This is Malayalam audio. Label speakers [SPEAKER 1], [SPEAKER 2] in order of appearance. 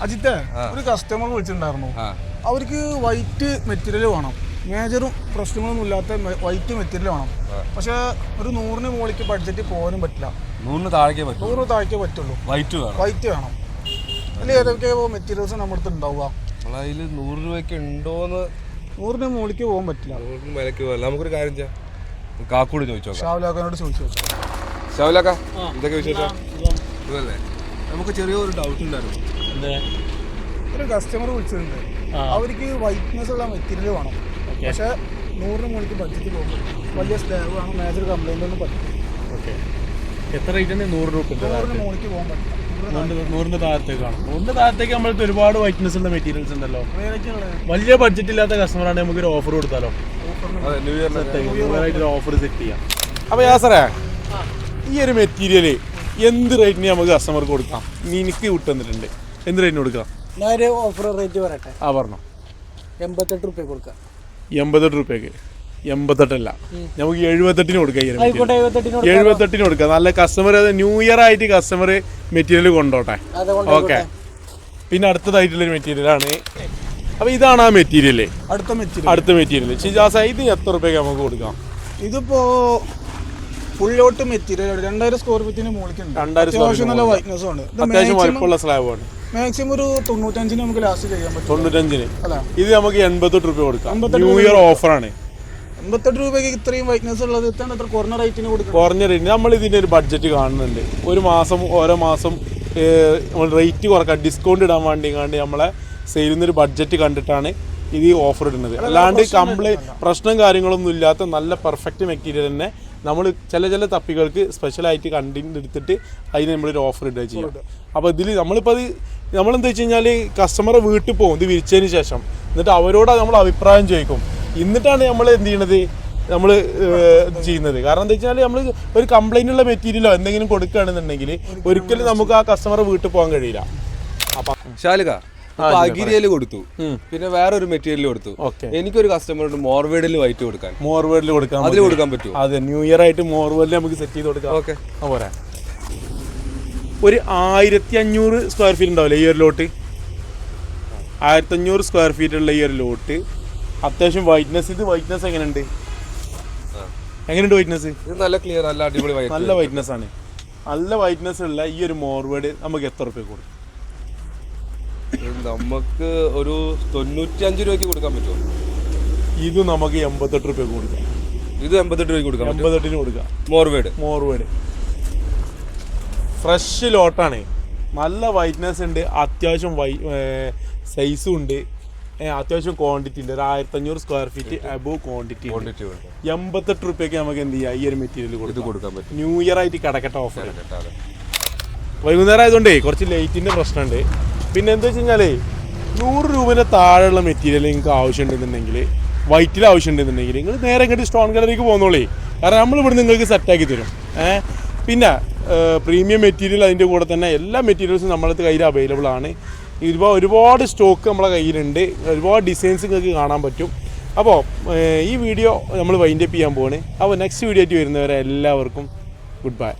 [SPEAKER 1] അജിത്തെ ഒരു കസ്റ്റമർ വിളിച്ചിട്ടുണ്ടായിരുന്നു. അവർക്ക് വൈറ്റ് മെറ്റീരിയൽ വേണം. മേജറും പ്രശ്നങ്ങളൊന്നും ഇല്ലാത്ത വൈറ്റ് മെറ്റീരിയൽ വേണം. പക്ഷെ ഒരു 100 മുകളിലേക്ക് ബഡ്ജറ്റ് പോകാനും പറ്റില്ല.
[SPEAKER 2] 100 താഴേക്കേ
[SPEAKER 1] പറ്റുള്ളൂ.
[SPEAKER 2] വൈറ്റ്
[SPEAKER 1] വേണം. അതിൽ ഏതൊക്കെ മെറ്റീരിയൽസ് നമ്മുടെ അടുത്ത് ഉണ്ടാവുക?
[SPEAKER 2] 100 രൂപയ്ക്ക് ഉണ്ടോന്ന്
[SPEAKER 1] 100 മുകളിലേക്ക് പോകാൻ പറ്റില്ല.
[SPEAKER 2] 100 വിലക്ക് പോകാം. നമുക്കൊരു കാര്യം ചെയ്യാം, കാക്കൂടി ചോദിച്ചോ,
[SPEAKER 1] ഷാവുലാക്കാനോട് ചോദിച്ചു.
[SPEAKER 2] ഷാവുലാക്ക, എന്തൊക്കെ വിശേഷം? ഇതല്ലേ, നമുക്ക് ചെറിയൊരു ഡൗട്ട് ഉണ്ടായിരുന്നു.
[SPEAKER 1] ഒരു കസ്റ്റമർ വിളിച്ചിട്ടുണ്ട്. അവർക്ക് വൈറ്റ്നെസ് ഉള്ള മെറ്റീരിയൽ വേണം. പക്ഷെ 100 മുകളിലേക്ക് ബഡ്ജറ്റ് പോകുമ്പോൾ വലിയ സ്ലാബ് വേണം. മേജർ കംപ്ലൈൻ്റ് ഒന്നും പറ്റില്ല.
[SPEAKER 3] എത്ര റേറ്റ് ഉണ്ട്? 100 രൂപ.
[SPEAKER 1] 100 മുകളിലേക്ക് പോകാൻ പറ്റില്ല.
[SPEAKER 3] 100 താഴത്തേക്കാണ്. 100 താഴത്തേക്ക് നമ്മൾക്ക് ഒരുപാട് വൈറ്റ്നസ് ഉള്ള മെറ്റീരിയൽസ് ഉണ്ടല്ലോ. വലിയ ബഡ്ജറ്റ് ഇല്ലാത്ത കസ്റ്റമറാണ് നമുക്കൊരു ഓഫർ കൊടുത്താലോ? ഓഫർ സെറ്റ് ചെയ്യാം.
[SPEAKER 4] അപ്പോൾ യാസറേ, ഈ ഒരു മെറ്റീരിയൽ എന്ത് റേറ്റിന് നമുക്ക് കസ്റ്റമർക്ക് കൊടുക്കാം? എനിക്ക് വിട്ടുതന്നിട്ടുണ്ട്. എന്ത് റേറ്റിന് കൊടുക്കാം?
[SPEAKER 5] ഞാനൊരു ഓഫർ റേറ്റ് പറയട്ടെ.
[SPEAKER 4] പറഞ്ഞു.
[SPEAKER 5] 88 രൂപ കൊടുക്കാം.
[SPEAKER 4] 88 രൂപയ്ക്ക്? 88 അല്ല, നമുക്ക് 78 കൊടുക്കാം.
[SPEAKER 5] 78
[SPEAKER 4] കൊടുക്കാം. നല്ല കസ്റ്റമർ, ന്യൂ ഇയർ ആയിട്ട് കസ്റ്റമർ മെറ്റീരിയൽ കൊണ്ടോട്ടെ. ഓക്കെ. പിന്നെ അടുത്തതായിട്ടുള്ളൊരു മെറ്റീരിയലാണ്. അപ്പോൾ ഇതാണ് ആ മെറ്റീരിയൽ. അടുത്ത മെറ്റീരിയൽ ഷിജാസ, ഇത് എത്ര രൂപയ്ക്ക് നമുക്ക് കൊടുക്കാം?
[SPEAKER 1] ഇതിപ്പോ ഫുള്ളോട്ട് മെറ്റീരിയൽ 2000 സ്ക്വയർ ഫീറ്റിന് മുകളിലുണ്ട്. അത്യാവശ്യം നല്ല വൈറ്റ്നസ് ആണ്.
[SPEAKER 4] അത്യാവശ്യം വലുപ്പമുള്ള സ്ലാബാണ്.
[SPEAKER 1] മാക്സിമം ഒരു 95 നമുക്ക് ലാസ്റ്റ് ചെയ്യാൻ പറ്റും.
[SPEAKER 4] 95 ഇത് നമുക്ക് 88 രൂപ കൊടുക്കാം. ന്യൂ ഇയർ ഓഫറാണ്.
[SPEAKER 1] 88 രൂപയ്ക്ക് ഇത്രയും വൈറ്റ്നസ് ഉള്ളത് എത്ര കുറഞ്ഞ റേറ്റിന് കൊടുക്കും?
[SPEAKER 4] കുറഞ്ഞ റേറ്റിന് നമ്മൾ ഇതിൻ്റെ ഒരു ബഡ്ജറ്റ് കാണുന്നുണ്ട്. ഓരോ മാസം നമ്മൾ റേറ്റ് കുറക്കാം, ഡിസ്കൗണ്ട് ഇടാൻ വേണ്ടി നമ്മളെ സെയിലിൽ നിന്നൊരു ബഡ്ജറ്റ് കണ്ടിട്ടാണ് ഇത് ഈ ഓഫർ ഇടുന്നത്. അല്ലാണ്ട് പ്രശ്നം കാര്യങ്ങളൊന്നും ഇല്ലാത്ത നല്ല പെർഫെക്റ്റ് മെറ്റീരിയൽ തന്നെ നമ്മൾ ചില തപ്പികൾക്ക് സ്പെഷ്യലായിട്ട് കണ്ടന്റ് എടുത്തിട്ട് അതിന് നമ്മളൊരു ഓഫർ ഇടുക ചെയ്യാം. അപ്പോൾ ഇതിൽ നമ്മളെന്താ വെച്ച് കഴിഞ്ഞാൽ കസ്റ്റമറെ വീട്ടിൽ പോകും ഇത് വിരിച്ചതിന് ശേഷം. എന്നിട്ട് അവരോട് നമ്മൾ അഭിപ്രായം ചോദിക്കും. എന്നിട്ടാണ് നമ്മൾ എന്ത് ചെയ്യണത്, നമ്മൾ ചെയ്യുന്നത്. കാരണം എന്താ വെച്ചാൽ നമ്മൾ ഒരു കംപ്ലൈൻ്റ് ഉള്ള മെറ്റീരിയലോ എന്തെങ്കിലും കൊടുക്കുകയാണെന്നുണ്ടെങ്കിൽ ഒരിക്കലും നമുക്ക് ആ കസ്റ്റമറെ വീട്ടിൽ പോകാൻ കഴിയില്ല. അപ്പം
[SPEAKER 2] ഷാലുക, അഗിരിയൽ കൊടുത്തു, പിന്നെ വേറൊരു മെറ്റീരിയൽ കൊടുത്തു. എനിക്കൊരു കസ്റ്റമറുണ്ട് മോർവേഡിൽ വൈറ്റ് കൊടുക്കാൻ.
[SPEAKER 4] മോർവേഡിൽ കൊടുക്കാൻ പറ്റും. അതെ, ന്യൂ ഇയർ ആയിട്ട് മോർവേഡിൽ നമുക്ക് സെറ്റ് ചെയ്ത് കൊടുക്കാം.
[SPEAKER 2] ഓക്കെ,
[SPEAKER 4] പോരാ. ഒരു 1500 സ്ക്വയർ ഫീറ്റ് ഉണ്ടാവില്ലേ ഈ ഒരു ലോട്ട്? 1500 സ്ക്വയർ ഫീറ്റ് ഉള്ള ഈ ഒരു ലോട്ട് അത്യാവശ്യം വൈറ്റ്നസ്. ഇത് വൈറ്റ്നസ് എങ്ങനെയുണ്ട് വൈറ്റ്നസ്?
[SPEAKER 2] ഇത് നല്ല ക്ലിയർ, നല്ല അടിപൊളി,
[SPEAKER 4] നല്ല വൈറ്റ്നസ് ആണ്. നല്ല വൈറ്റ്നസ് ഉള്ള ഈ ഒരു മോർവേഡ് നമുക്ക് എത്ര രൂപ കൊടുക്കും?
[SPEAKER 2] നമുക്ക് ഒരു 95 രൂപയ്ക്ക് കൊടുക്കാൻ പറ്റുമോ?
[SPEAKER 4] ഇത് നമുക്ക് 88 രൂപ കൊടുക്കാം.
[SPEAKER 2] ഇത് 88 രൂപയ്ക്ക് കൊടുക്കാം.
[SPEAKER 4] 88 കൊടുക്കാം. മോർവേഡ് ഫ്രഷ് ലോട്ടാണ്. നല്ല വൈറ്റ്നസ് ഉണ്ട്, അത്യാവശ്യം സൈസും ഉണ്ട്, അത്യാവശ്യം ക്വാണ്ടിറ്റി ഉണ്ട്. ഒരു 1500 സ്ക്വയർ ഫീറ്റ് അബോവ് ക്വാണ്ടിറ്റി. 88 രൂപയ്ക്ക് നമുക്ക് എന്ത് ചെയ്യാം, ഈ ഒരു മെറ്റീരിയൽ കൊടുക്കാൻ പറ്റും. ന്യൂ ഇയർ ആയിട്ട് കിടക്കട്ടെ ഓഫർ. വൈകുന്നേരം ആയതുകൊണ്ടേ കുറച്ച് ലൈറ്റിൻ്റെ പ്രശ്നമുണ്ട്. പിന്നെ എന്താ വെച്ച് കഴിഞ്ഞാൽ 100 രൂപേൻ്റെ താഴെയുള്ള മെറ്റീരിയൽ നിങ്ങൾക്ക് ആവശ്യമുണ്ടെന്നുണ്ടെങ്കിൽ, വൈറ്റിൽ ആവശ്യമുണ്ടെന്നുണ്ടെങ്കിൽ നിങ്ങൾ നേരെ ഇങ്ങോട്ട് സ്റ്റോൺ കളറിലേക്ക് പോകുന്നോളേ. കാരണം നമ്മളിവിടെ നിങ്ങൾക്ക് സെറ്റാക്കി തരും. പിന്നെ പ്രീമിയം മെറ്റീരിയൽ അതിൻ്റെ കൂടെ തന്നെ എല്ലാ മെറ്റീരിയൽസും നമ്മളത് കയ്യിൽ അവൈലബിൾ ആണ്. ഒരുപാട് സ്റ്റോക്ക് നമ്മളെ കയ്യിലുണ്ട്. ഒരുപാട് ഡിസൈൻസ് നിങ്ങൾക്ക് കാണാൻ പറ്റും. അപ്പോൾ ഈ വീഡിയോ നമ്മൾ വൈൻഡപ്പ് ചെയ്യാൻ പോവാണ്. അപ്പോൾ നെക്സ്റ്റ് വീഡിയോ ആയിട്ട് വരുന്നവരെ എല്ലാവർക്കും ഗുഡ് ബൈ.